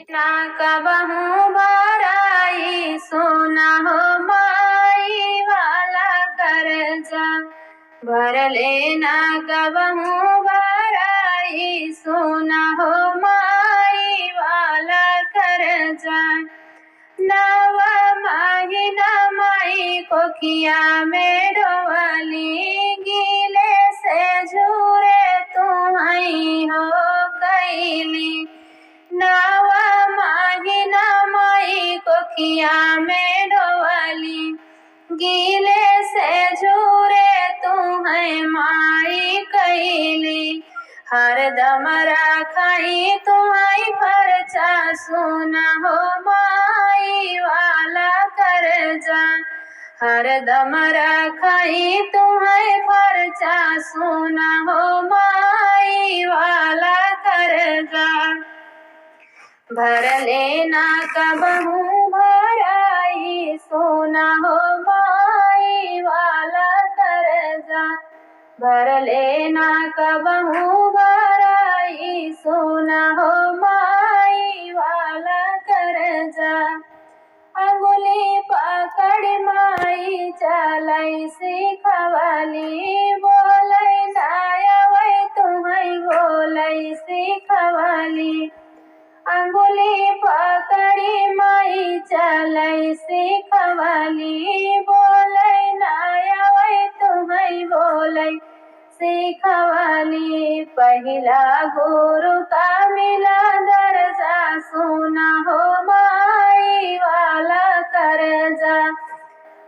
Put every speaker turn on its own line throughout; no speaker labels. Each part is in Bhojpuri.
ना कबहू भराई सोना हो माई वाला कर्जा, भर लेना कबहू भराई सोना हो माई वाला कर्जा। नव महीना माई कोखिया में डोवली, गीले से झूरे तुम्हारी हो कैली। नव महीना माई कोखिया में डोवली, गीले से झूरे तुम्हें माई कैली। हरदम रखाई तुम्हारी खर्चा सोना हो माई वाला कर्जा, हरदम रखाई तुम्हारी खर्चा सोना हो माई वाला कर्जा। भर लेना कबहू भराई सोना हो माई वाला कर्जा, भर लेना कबहू भराई सोना हो माई वाला कर्जा। अंगुली पकड़ माई चलाई सिखवाली, बोलै ना आवे तुम्हें बोलै सिखवाली। अंगुली पकड़ी माई चलाई सिखवाली, बोलै ना आवे तुम्हें बोलै सिखवाली। पहिला गुरु का मिला दर्जा सोना हो माई वाला कर्जा,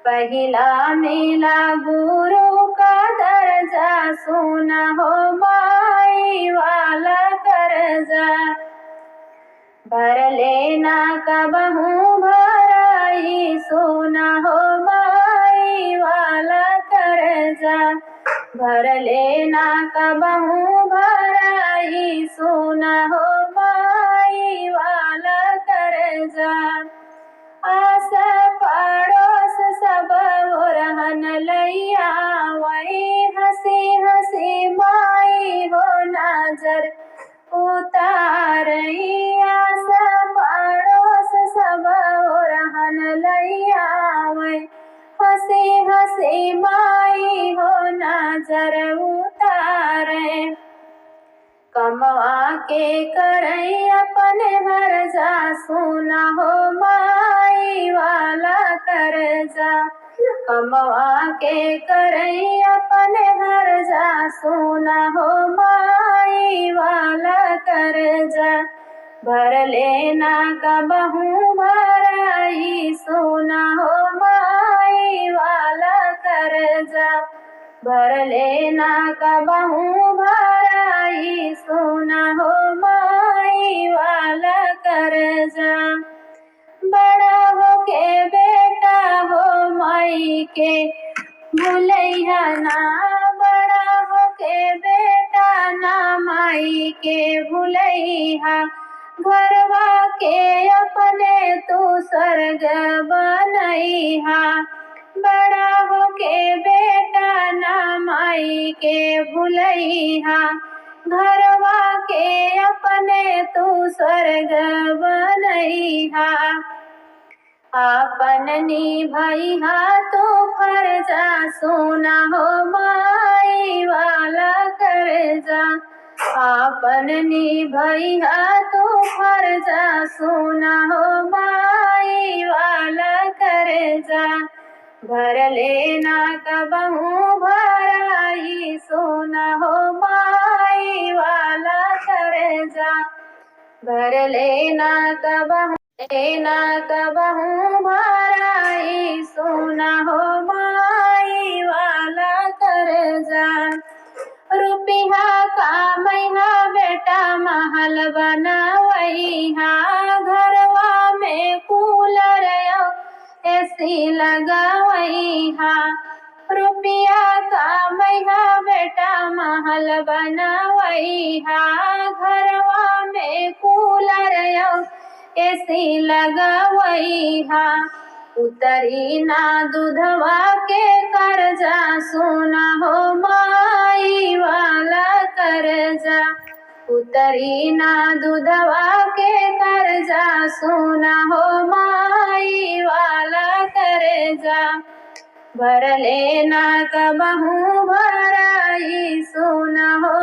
पहिला मिला गुरु का दर्जा सोना हो माई वाला कर्जा। भर लेना कबहू भराई सोना हो माई वाला कर्जा, भर लेना कबहू भराई सोना हो माई वाला कर्जा। आस पड़ोस सब रहन लैया वही, हंसी हंसी माई हो नजर उतारई। आस पड़ोस सब रहन लैया वही, हंसी हंसी माई हो नजर उतारे। कमवा के करई अपने हर्जा सोना हो माई वाला कर्जा, कमवा के करई अपने हर्जा सोना हो माई वाला कर्जा। भर लेना कबहू भराई सोना हो माई वाला कर्जा, भर लेना कबहू भराई सोना हो माई वाला कर्जा। बड़ा होके बेटा हो माई के भूलैया ना, बड़ा होके बेटा ना माई के भूलैया। घरवा के अपने तू स्वर्ग बनैहा, बड़ा होके बेटा ना माई के भूलैहा। घरवा के अपने तू स्वर्ग बनैहा। आपन निभैहा तो फर्जा सोना हो माई वाला कर्जा, आपन निभैहा तो फर्जा सोना हो माई वाला कर्जा। भर लेना कबहू भराई सोना हो माई वाला कर्जा, भर लेना कबहू भराई सोना हो माई वाला कर्जा। रुपिया कमैहा बेटा महल बनावैहा, घरवा में कूलर एसी लगावैहा। रुपिया कमैहा बेटा महल बनावैहा, घरवा में कूलर एसी लगावैहा। उतरी ना दूधवा के कर्जा सोना हो माई वाला कर्जा, उतरी ना दूधवा के कर्जा सुना हो माई वाला करे जा भरले ना कबहू भराई सुना हो